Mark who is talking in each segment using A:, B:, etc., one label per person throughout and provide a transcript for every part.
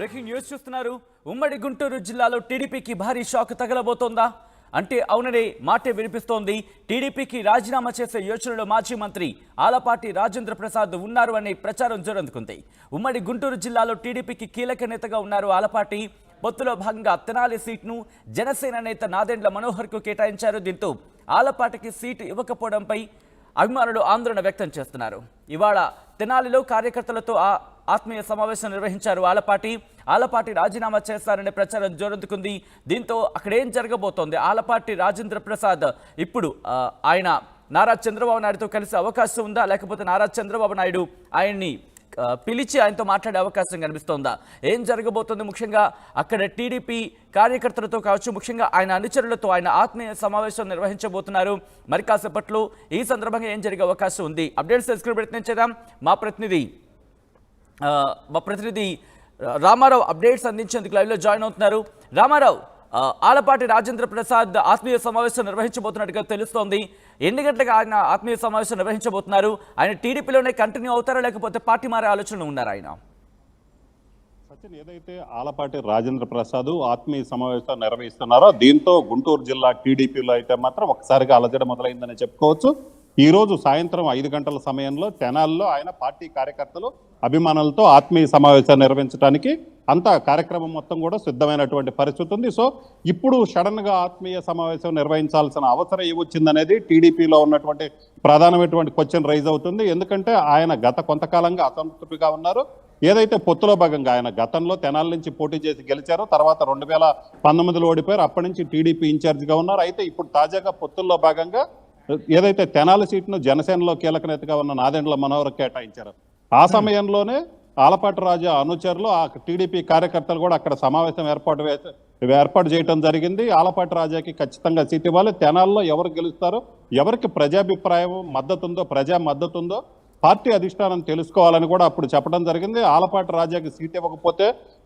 A: Breaking news చూస్తున్నారు. ఉమ్మడి గుంటూరు జిల్లాలో టీడీపీకి భారీ షాక్ తగలబోతోందా అంటే అవుననే మాటే వినిపిస్తోంది. టీడీపీకి రాజీనామా చేసే యోచనలో మాజీ మంత్రి ఆలపాటి రాజేంద్ర ప్రసాద్ ఉన్నారు అనే ప్రచారం జోరందుకుంది. ఉమ్మడి గుంటూరు జిల్లాలో టీడీపీకి కీలక నేతగా ఉన్నారు ఆలపాటి. పొత్తులో భాగంగా తెనాలి సీట్ను జనసేన నేత నాదెండ్ల మనోహర్కు కేటాయించారు. దీంతో ఆలపాటికి సీటు ఇవ్వకపోవడంపై అభిమానులు ఆందోళన వ్యక్తం చేస్తున్నారు. ఇవాళ తెనాలిలో కార్యకర్తలతో ఆత్మీయ సమావేశం నిర్వహించారు ఆలపాటి రాజీనామా చేస్తారనే ప్రచారం జోరందుకుంది. దీంతో అక్కడేం జరగబోతోంది? ఆలపాటి రాజేంద్ర ప్రసాద్ ఇప్పుడు ఆయన నారా చంద్రబాబు నాయుడుతో కలిసే అవకాశం ఉందా, లేకపోతే నారా చంద్రబాబు నాయుడు ఆయన్ని పిలిచి ఆయనతో మాట్లాడే అవకాశం కనిపిస్తోందా? ఏం జరగబోతుంది? ముఖ్యంగా అక్కడ టీడీపీ కార్యకర్తలతో కావచ్చు, ముఖ్యంగా ఆయన అనుచరులతో ఆయన ఆత్మీయ సమావేశం నిర్వహించబోతున్నారు. మరి కాసేపట్లో ఈ సందర్భంగా ఏం జరిగే అవకాశం ఉంది? అప్డేట్స్ తెలుసుకునే ప్రయత్నం చేద్దాం. మా ప్రతినిధి రామారావు అప్డేట్స్ అందించేందుకు లైవ్లో జాయిన్ అవుతున్నారు. రామారావు, ఆలపాటి రాజేంద్ర ప్రసాద్ ఆత్మీయ సమావేశం నిర్వహించబోతున్నట్టుగా తెలుస్తోంది. ఎన్ని గంటలకు ఆయన ఆత్మీయ సమావేశం నిర్వహించబోతున్నారు? ఆయన టీడీపీలోనే కంటిన్యూ అవుతారా, లేకపోతే పార్టీ మారే ఆలోచనలు ఉన్నారు ఆయన?
B: సచిన్, ఏదైతే ఆలపాటి రాజేంద్ర ప్రసాద్ ఆత్మీయ సమావేశం నిర్వహిస్తున్నారో దీంతో గుంటూరు జిల్లా టీడీపీలో అయితే మాత్రం ఒకసారిగా అలజడి మొదలైందని చెప్పుకోవచ్చు. ఈ రోజు సాయంత్రం 5 గంటల సమయంలో తెనాలిలో ఆయన పార్టీ కార్యకర్తలు అభిమానులతో ఆత్మీయ సమావేశాన్ని నిర్వహించడానికి అంతా కార్యక్రమం మొత్తం కూడా సిద్ధమైనటువంటి పరిస్థితి ఉంది. సో ఇప్పుడు సడన్ గా ఆత్మీయ సమావేశం నిర్వహించాల్సిన అవసరం ఏమొచ్చిందనేది టీడీపీలో ఉన్నటువంటి ప్రధానమైనటువంటి క్వశ్చన్ రైజ్ అవుతుంది. ఎందుకంటే ఆయన గత కొంతకాలంగా అసంతృప్తిగా ఉన్నారు. ఏదైతే పొత్తులో భాగంగా ఆయన గతంలో తెనాలి నుంచి పోటీ చేసి గెలిచారో, తర్వాత 2019లో ఓడిపోయారు. అప్పటి నుంచి టీడీపీ ఇన్ఛార్జిగా ఉన్నారు. అయితే ఇప్పుడు తాజాగా పొత్తుల్లో భాగంగా ఏదైతే తెనాలి సీట్ను జనసేనలో కీలక నేతగా ఉన్న నాదెండ్ల మనోహర్ కేటాయించారు. ఆ సమయంలోనే ఆలపాటి రాజా అనుచరులు ఆ టీడీపీ కార్యకర్తలు కూడా అక్కడ సమావేశం ఏర్పాటు చేయడం జరిగింది. ఆలపాటి రాజాకి ఖచ్చితంగా సీట్ ఇవ్వాలి, తెనాల్లో ఎవరు గెలుస్తారో, ఎవరికి ప్రజాభిప్రాయం మద్దతు ఉందో, ప్రజా మద్దతు ఉందో పార్టీ అధిష్టానం తెలుసుకోవాలని కూడా అప్పుడు చెప్పడం జరిగింది. ఆలపాటి రాజాకి సీట్ ఇవ్వకపోతే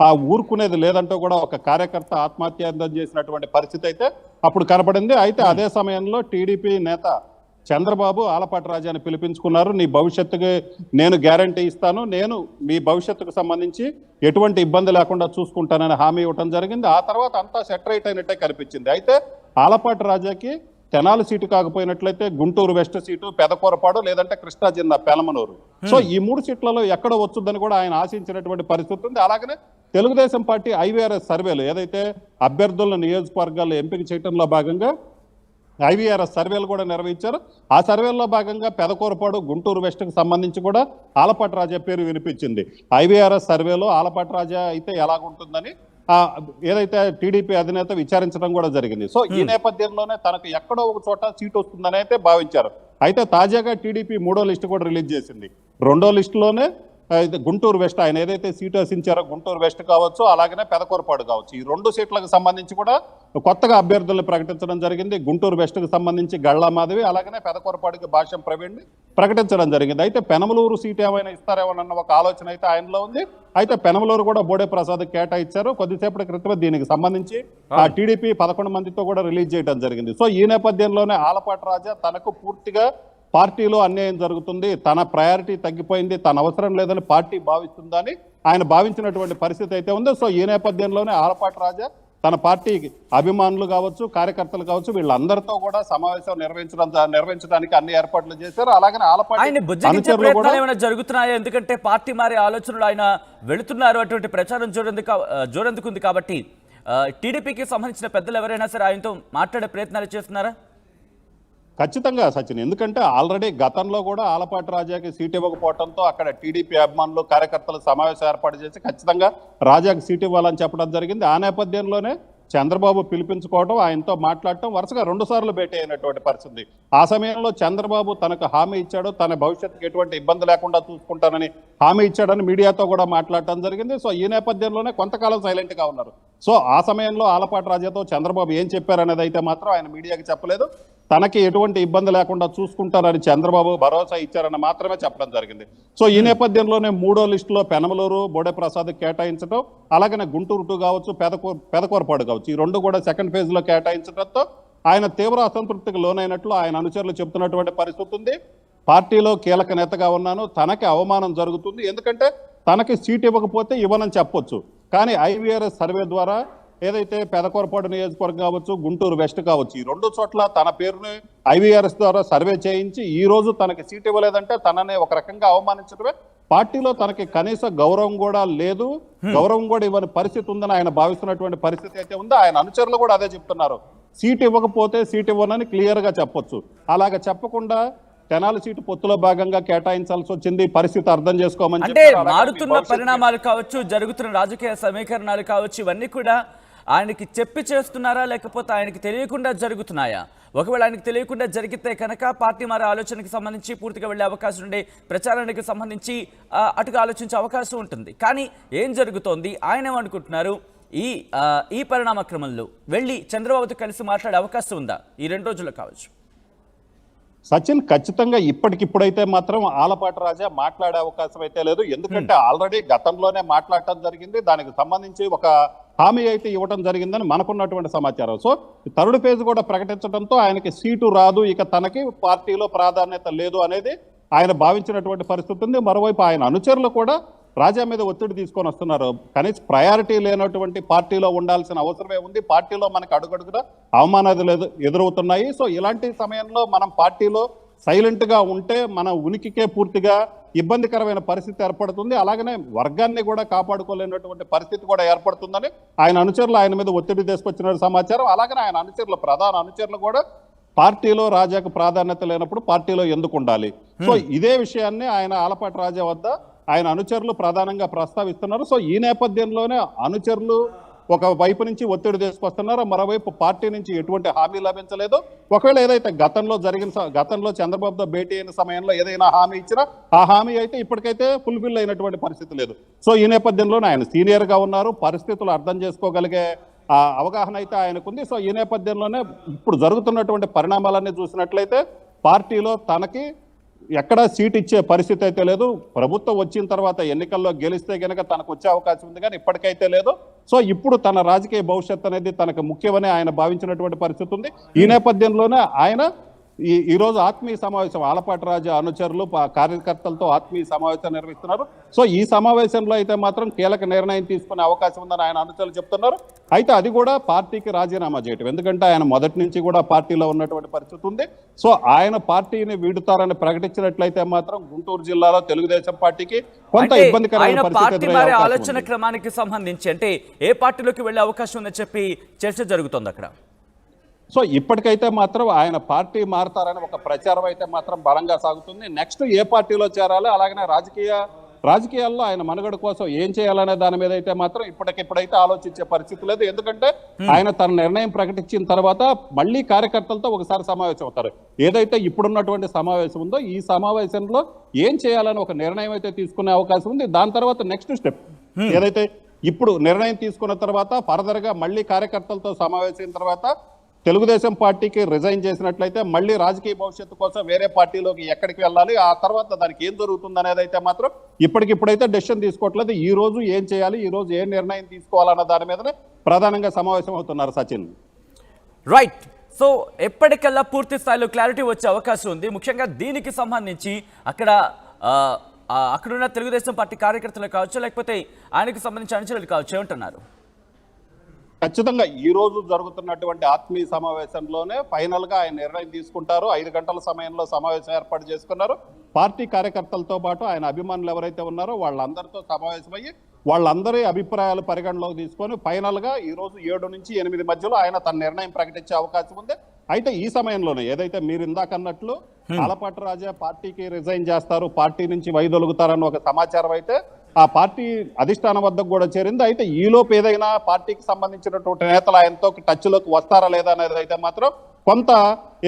B: ఆ ఊరుకునేది లేదంటూ కూడా ఒక కార్యకర్త ఆత్మహత్యాయత్నం చేసినటువంటి పరిస్థితి అయితే అప్పుడు కనపడింది. అయితే అదే సమయంలో టీడీపీ నేత చంద్రబాబు ఆలపాటి రాజాని పిలిపించుకున్నారు. నీ భవిష్యత్తుకి నేను గ్యారంటీ ఇస్తాను, నేను మీ భవిష్యత్తుకు సంబంధించి ఎటువంటి ఇబ్బంది లేకుండా చూసుకుంటానని హామీ ఇవ్వడం జరిగింది. ఆ తర్వాత అంతా సెటరైట్ అయినట్టే కనిపించింది. అయితే ఆలపాటి రాజాకి తెనాలి సీటు కాకపోయినట్లయితే గుంటూరు వెస్ట్ సీటు, పెదకూరపాడు, లేదంటే కృష్ణా జిల్లా పెలమనూరు. సో ఈ 3 సీట్లలో ఎక్కడ వచ్చుద్దని కూడా ఆయన ఆశించినటువంటి పరిస్థితి ఉంది. అలాగనే తెలుగుదేశం పార్టీ ఐవీఆర్ఎస్ సర్వేలు ఏదైతే అభ్యర్థులను నియోజకవర్గాల్లో ఎంపిక చేయడంలో భాగంగా ఐవీఆర్ఎస్ సర్వేలు కూడా నిర్వహించారు. ఆ సర్వేల్లో భాగంగా పెదకూరపాడు, గుంటూరు వెస్ట్కి సంబంధించి కూడా ఆలపాటి రాజా పేరు వినిపించింది. ఐవీఆర్ఎస్ సర్వేలో ఆలపాటి రాజా అయితే ఎలాగుంటుందని ఏదైతే టీడీపీ అధినేత విచారించడం కూడా జరిగింది. సో ఈ నేపథ్యంలోనే తనకు ఎక్కడో ఒక చోట సీట్ వస్తుందని అయితే భావించారు. అయితే తాజాగా టీడీపీ 3వ లిస్టు కూడా రిలీజ్ చేసింది. 2వ లిస్టులోనే గుంటూరు వెస్ట్ ఆయన ఏదైతే సీటు ఆశించారో గుంటూరు వెస్ట్ కావచ్చు, అలాగనే పెదకూరపాడు కావచ్చు, ఈ 2 సీట్లకు సంబంధించి కూడా కొత్తగా అభ్యర్థులను ప్రకటించడం జరిగింది. గుంటూరు వెస్ట్కు సంబంధించి గళ్ళా మాధవి, అలాగనే పెదకూరపాడుకి భాష్యం ప్రవీణ్ని ప్రకటించడం జరిగింది. అయితే పెనమలూరు సీట్ ఏమైనా ఇస్తారేమోనన్న ఒక ఆలోచన అయితే ఆయనలో ఉంది. అయితే పెనమలూరు కూడా బోడే ప్రసాద్ కేటాయించారు. కొద్దిసేపటి క్రితమే దీనికి సంబంధించి ఆ టీడీపీ 11 మందితో కూడా రిలీజ్ చేయడం జరిగింది. సో ఈ నేపథ్యంలోనే ఆలపాటి రాజా తనకు పూర్తిగా పార్టీలో అన్యాయం జరుగుతుంది, తన ప్రయారిటీ తగ్గిపోయింది, తన అవసరం లేదని పార్టీ భావిస్తుందని ఆయన భావించినటువంటి పరిస్థితి అయితే ఉంది. సో ఈ నేపథ్యంలోనే ఆలపాటి రాజా తన పార్టీ అభిమానులు కావచ్చు, కార్యకర్తలు కావచ్చు, వీళ్ళందరితో కూడా సమావేశం నిర్వహించడానికి అన్ని ఏర్పాట్లు చేశారు. అలాగనే
A: ఆలపాటి జరుగుతున్నాయి, ఎందుకంటే పార్టీ మారే ఆలోచనలు ఆయన వెళుతున్నారు, అటువంటి ప్రచారం జోరందుకుంది. కాబట్టి టీడీపీకి సంబంధించిన పెద్దలు ఎవరైనా సరే ఆయనతో మాట్లాడే ప్రయత్నాలు చేస్తున్నారా?
B: ఖచ్చితంగా సచిన్, ఎందుకంటే ఆల్రెడీ గతంలో కూడా ఆలపాటి రాజాకి సీట్ ఇవ్వకపోవడంతో అక్కడ టీడీపీ అభిమానులు, కార్యకర్తలు సమావేశం ఏర్పాటు చేసి ఖచ్చితంగా రాజాకి సీట్ ఇవ్వాలని చెప్పడం జరిగింది. ఆ నేపథ్యంలోనే చంద్రబాబు పిలిపించుకోవడం, ఆయనతో మాట్లాడటం, వరుసగా 2 సార్లు భేటీ అయినటువంటి పరిస్థితి. ఆ సమయంలో చంద్రబాబు తనకు హామీ ఇచ్చాడు, తన భవిష్యత్తుకి ఎటువంటి ఇబ్బంది లేకుండా చూసుకుంటానని హామీ ఇచ్చాడని మీడియాతో కూడా మాట్లాడటం జరిగింది. సో ఈ నేపథ్యంలోనే కొంతకాలం సైలెంట్గా ఉన్నారు. సో ఆ సమయంలో ఆలపాటి రాజాతో చంద్రబాబు ఏం చెప్పారనేది అయితే మాత్రం ఆయన మీడియాకి చెప్పలేదు. తనకి ఎటువంటి ఇబ్బంది లేకుండా చూసుకుంటారని చంద్రబాబు భరోసా ఇచ్చారని మాత్రమే చెప్పడం జరిగింది. సో ఈ నేపథ్యంలోనే 3వ లిస్టులో పెనమలూరు, బోడే ప్రసాద్ కేటాయించడం, అలాగనే గుంటూరు 2 కావచ్చు, పెదకూరపాడు కావచ్చు, ఈ 2 కూడా సెకండ్ ఫేజ్లో కేటాయించడంతో ఆయన తీవ్ర అసంతృప్తికి లోనైనట్లు ఆయన అనుచరులు చెబుతున్నటువంటి పరిస్థితి ఉంది. పార్టీలో కీలక నేతగా ఉన్నాను, తనకి అవమానం జరుగుతుంది, ఎందుకంటే తనకి సీట్ ఇవ్వకపోతే ఇవ్వనని చెప్పొచ్చు, కానీ ఐవీఆర్ఎస్ సర్వే ద్వారా ఏదైతే పెదకూరపాడు నియోజకవర్గం కావచ్చు, గుంటూరు వెస్ట్ కావచ్చు, ఈ రెండు చోట్ల తన పేరుని ఐవీఆర్ఎస్ ద్వారా సర్వే చేయించి ఈ రోజు తనకి సీట్ ఇవ్వలేదంటే తనని ఒక రకంగా అవమానించడమే. పార్టీలో తనకి కనీస గౌరవం కూడా లేదు, గౌరవం కూడా ఇవ్వని పరిస్థితి ఉందని ఆయన భావిస్తున్నటువంటి పరిస్థితి అయితే ఉంది. ఆయన అనుచరులు కూడా అదే చెప్తున్నారు. సీట్ ఇవ్వకపోతే సీట్ ఇవ్వనని క్లియర్ గా చెప్పొచ్చు. అలాగ చెప్పకుండా తెనాలి సీటు పొత్తులో భాగంగా కేటాయించాల్సి వచ్చింది. పరిస్థితి అర్థం చేసుకోమని
A: అంటే మారుతున్న పరిణామాలు కావచ్చు, జరుగుతున్న రాజకీయ సమీకరణాలు కావచ్చు, ఇవన్నీ కూడా ఆయనకి చెప్పి చేస్తున్నారా, లేకపోతే ఆయనకి తెలియకుండా జరుగుతున్నాయా? ఒకవేళ ఆయనకు తెలియకుండా జరిగితే కనుక పార్టీ మారే ఆలోచనకి సంబంధించి పూర్తిగా వెళ్ళే అవకాశం ఉండే, ప్రచారానికి సంబంధించి అటుగా ఆలోచించే అవకాశం ఉంటుంది. కానీ ఏం జరుగుతోంది, ఆయన ఏమనుకుంటున్నారు? ఈ పరిణామ క్రమంలో వెళ్ళి చంద్రబాబుతో కలిసి మాట్లాడే అవకాశం ఉందా ఈ 2 రోజుల్లో కావచ్చు?
B: సచిన్, ఖచ్చితంగా ఇప్పటికిప్పుడైతే మాత్రం ఆలపాటి రాజా మాట్లాడే అవకాశం అయితే లేదు. ఎందుకంటే ఆల్రెడీ గతంలోనే మాట్లాడటం జరిగింది. దానికి సంబంధించి ఒక హామీ అయితే ఇవ్వడం జరిగిందని మనకున్నటువంటి సమాచారం. సో థర్డ్ ఫేజ్ కూడా ప్రకటించడంతో ఆయనకి సీటు రాదు, ఇక తనకి పార్టీలో ప్రాధాన్యత లేదు అనేది ఆయన భావించినటువంటి పరిస్థితి ఉంది. మరోవైపు ఆయన అనుచరులు కూడా రాజా మీద ఒత్తిడి తీసుకొని వస్తున్నారు. కనీస ప్రయారిటీ లేనటువంటి పార్టీలో ఉండాల్సిన అవసరమే ఉంది. పార్టీలో మనకు అడుగడుగున అవమానాలు ఎదురవుతున్నాయి. సో ఇలాంటి సమయంలో మనం పార్టీలో సైలెంట్ గా ఉంటే మన ఉనికికే పూర్తిగా ఇబ్బందికరమైన పరిస్థితి ఏర్పడుతుంది. అలాగనే వర్గాన్ని కూడా కాపాడుకోలేనటువంటి పరిస్థితి కూడా ఏర్పడుతుందని ఆయన అనుచరులు ఆయన మీద ఒత్తిడి తీసుకొచ్చిన సమాచారం. అలాగనే ఆయన అనుచరులు, ప్రధాన అనుచరులు కూడా పార్టీలో రాజాకు ప్రాధాన్యత లేనప్పుడు పార్టీలో ఎందుకు ఉండాలి? సో ఇదే విషయాన్ని ఆయన ఆలపాటి రాజా వద్ద ఆయన అనుచరులు ప్రధానంగా ప్రస్తావిస్తున్నారు. సో ఈ నేపథ్యంలోనే అనుచరులు ఒక వైపు నుంచి ఒత్తిడి తీసుకొస్తున్నారు, మరోవైపు పార్టీ నుంచి ఎటువంటి హామీ లభించలేదు. ఒకవేళ ఏదైతే గతంలో చంద్రబాబుతో భేటీ అయిన సమయంలో ఏదైనా హామీ ఇచ్చినా ఆ హామీ అయితే ఇప్పటికైతే ఫుల్ఫిల్ అయినటువంటి పరిస్థితి లేదు. సో ఈ నేపథ్యంలోనే ఆయన సీనియర్ గా ఉన్నారు, పరిస్థితులు అర్థం చేసుకోగలిగే అవగాహన అయితే ఆయనకుంది. సో ఈ నేపథ్యంలోనే ఇప్పుడు జరుగుతున్నటువంటి పరిణామాలన్నీ చూసినట్లయితే పార్టీలో తనకి ఎక్కడా సీట్ ఇచ్చే పరిస్థితి అయితే లేదు. ప్రభుత్వం వచ్చిన తర్వాత ఎన్నికల్లో గెలిస్తే గనక తనకు వచ్చే అవకాశం ఉంది, కానీ ఇప్పటికైతే లేదు. సో ఇప్పుడు తన రాజకీయ భవిష్యత్తు అనేది తనకు ముఖ్యమని ఆయన భావించినటువంటి పరిస్థితి ఉంది. ఈ నేపథ్యంలోనే ఆయన ఈ రోజు ఆత్మీయ సమావేశం, ఆలపాటి రాజా అనుచరులు కార్యకర్తలతో ఆత్మీయ సమావేశం నిర్వహిస్తున్నారు. సో ఈ సమావేశంలో అయితే మాత్రం కీలక నిర్ణయం తీసుకునే అవకాశం ఉందని ఆయన అనుచరులు చెప్తున్నారు. అయితే అది కూడా పార్టీకి రాజీనామా చేయటం, ఎందుకంటే ఆయన మొదటి నుంచి కూడా పార్టీలో ఉన్నటువంటి పరిస్థితి ఉంది. సో ఆయన పార్టీని వీడుతారని ప్రకటించినట్లయితే మాత్రం గుంటూరు జిల్లాలో తెలుగుదేశం పార్టీకి కొంత ఇబ్బందికరమైన పరిస్థితి
A: ఆలోచన క్రమానికి సంబంధించి అంటే ఏ పార్టీలోకి వెళ్లే అవకాశం ఉందని చెప్పి చర్చ జరుగుతోంది అక్కడ.
B: సో ఇప్పటికైతే మాత్రం ఆయన పార్టీ మారతారని ఒక ప్రచారం అయితే మాత్రం బలంగా సాగుతుంది. నెక్స్ట్ ఏ పార్టీలో చేరాలి, అలాగనే రాజకీయాల్లో ఆయన మనుగడ కోసం ఏం చేయాలనే దాని మీద అయితే మాత్రం ఇప్పటికిప్పుడైతే ఆలోచించే పరిస్థితి లేదు. ఎందుకంటే ఆయన తన నిర్ణయం ప్రకటించిన తర్వాత మళ్ళీ కార్యకర్తలతో ఒకసారి సమావేశం అవుతారు. ఏదైతే ఇప్పుడున్నటువంటి సమావేశం ఉందో ఈ సమావేశంలో ఏం చేయాలని ఒక నిర్ణయం అయితే తీసుకునే అవకాశం ఉంది. దాని తర్వాత నెక్స్ట్ స్టెప్ ఏదైతే ఇప్పుడు నిర్ణయం తీసుకున్న తర్వాత ఫర్దర్ గా మళ్ళీ కార్యకర్తలతో సమావేశం తర్వాత తెలుగుదేశం పార్టీకి రిజైన్ చేసినట్లయితే మళ్ళీ రాజకీయ భవిష్యత్తు కోసం వేరే పార్టీలోకి ఎక్కడికి వెళ్ళాలి, ఆ తర్వాత దానికి ఏం జరుగుతుంది అనేది అయితే మాత్రం ఇప్పటికిప్పుడైతే డెసిషన్ తీసుకోవట్లేదు. ఈ రోజు ఏం చేయాలి, ఈ రోజు ఏ నిర్ణయం తీసుకోవాలన్న దాని మీదనే ప్రధానంగా సమావేశం అవుతున్నారు సచిన్.
A: రైట్. సో ఎప్పటికల్లా పూర్తి స్థాయిలో క్లారిటీ వచ్చే అవకాశం ఉంది. ముఖ్యంగా దీనికి సంబంధించి అక్కడున్న తెలుగుదేశం పార్టీ కార్యకర్తలు కావచ్చు, లేకపోతే ఆయనకు సంబంధించిన అనుచరులు కావచ్చు, ఏమంటున్నారు?
B: ఖచ్చితంగా ఈ రోజు జరుగుతున్నటువంటి ఆత్మీయ సమావేశంలోనే ఫైనల్ గా ఆయన నిర్ణయం తీసుకుంటారు. 5 గంటల సమయంలో సమావేశం ఏర్పాటు చేసుకున్నారు. పార్టీ కార్యకర్తలతో పాటు ఆయన అభిమానులు ఎవరైతే ఉన్నారో వాళ్ళందరితో సమావేశమయ్యి వాళ్ళందరి అభిప్రాయాలు పరిగణలోకి తీసుకొని ఫైనల్ గా ఈ రోజు 7 నుంచి 8 మధ్యలో ఆయన తన నిర్ణయం ప్రకటించే అవకాశం ఉంది. అయితే ఈ సమయంలోనే ఏదైతే మీరు ఇందాక అన్నట్లు ఆలపాటి రాజా పార్టీకి రిజైన్ చేస్తారు, పార్టీ నుంచి వైదొలుగుతారన్న ఒక సమాచారం అయితే ఆ పార్టీ అధిష్టానం వద్దకు కూడా చేరింది. అయితే ఈలోపు ఏదైనా పార్టీకి సంబంధించినటువంటి నేతలు ఆయనతో టచ్ లోకి వస్తారా లేదా అనేది అయితే మాత్రం కొంత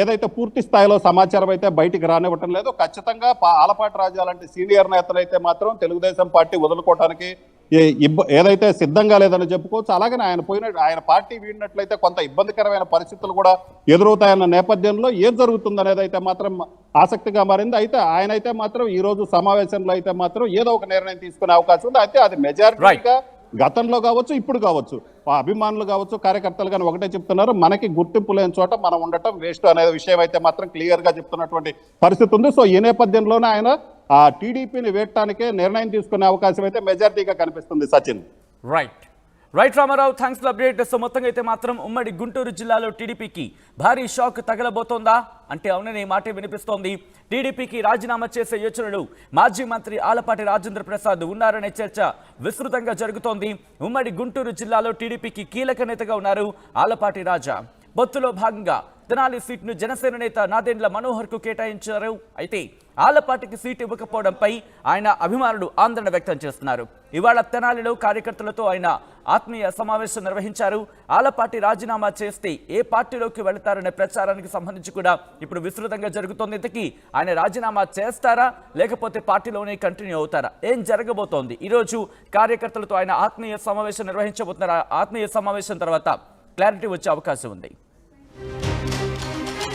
B: ఏదైతే పూర్తి స్థాయిలో సమాచారం అయితే బయటికి రానివ్వటం లేదు. ఖచ్చితంగా ఆలపాటి రాజా లాంటి సీనియర్ నేతలు అయితే మాత్రం తెలుగుదేశం పార్టీ వదులుకోవడానికి ఏదైతే సిద్ధంగా లేదని చెప్పుకోవచ్చు. అలాగనే ఆయన పార్టీ వీడినట్లయితే కొంత ఇబ్బందికరమైన పరిస్థితులు కూడా ఎదురవుతాయన్న నేపథ్యంలో ఏం జరుగుతుంది అనేది అయితే మాత్రం ఆసక్తిగా మారింది. అయితే ఆయన అయితే మాత్రం ఈ రోజు సమావేశంలో అయితే మాత్రం ఏదో ఒక నిర్ణయం తీసుకునే అవకాశం ఉంది. అయితే అది మెజారిటీగా గతంలో కావచ్చు, ఇప్పుడు కావచ్చు, అభిమానులు కావచ్చు, కార్యకర్తలు కానీ ఒకటే చెప్తున్నారు, మనకి గుర్తింపు లేని చోట మనం ఉండటం వేస్ట్ అనే విషయం అయితే మాత్రం క్లియర్ గా చెప్తున్నటువంటి పరిస్థితి ఉంది. సో ఈ నేపథ్యంలోనే ఆయన టీడీపీని వేయటానికే నిర్ణయం తీసుకునే అవకాశం అయితే మెజారిటీగా కనిపిస్తుంది Sachin.
A: Right. Right Rama Rao, thanks for update. So మొత్తంగా అయితే మాత్రం ఉమ్మడి గుంటూరు జిల్లాలో టీడీపీకి భారీ షాక్ తగలబోతోందా అంటే అవుననే మాటే వినిపిస్తోంది. టీడీపీకి రాజీనామా చేసే యోచనలు మాజీ మంత్రి ఆలపాటి రాజేంద్ర ప్రసాద్ ఉన్నారనే చర్చ విస్తృతంగా జరుగుతోంది. ఉమ్మడి గుంటూరు జిల్లాలో టీడీపీకి కీలక నేతగా ఉన్నారు ఆలపాటి రాజా. పొత్తులో భాగంగా తెనాలి సీట్ను జనసేన నేత నాదెండ్ల మనోహర్ కు కేటాయించారు. అయితే ఆలపాటికి సీటు ఇవ్వకపోవడంపై ఆయన అభిమానులు ఆందోళన వ్యక్తం చేస్తున్నారు. ఇవాళ తెనాలిలో కార్యకర్తలతో ఆయన ఆత్మీయ సమావేశం నిర్వహించారు. ఆలపాటి రాజీనామా చేస్తే ఏ పార్టీలోకి వెళతారనే ప్రచారానికి సంబంధించి కూడా ఇప్పుడు విస్తృతంగా జరుగుతోంది. ఇంతకీ ఆయన రాజీనామా చేస్తారా లేకపోతే పార్టీలోనే కంటిన్యూ అవుతారా, ఏం జరగబోతోంది? ఈరోజు కార్యకర్తలతో ఆయన ఆత్మీయ సమావేశం నిర్వహించబోతున్నారు. ఆత్మీయ సమావేశం తర్వాత క్లారిటీ వచ్చే అవకాశం ఉంది.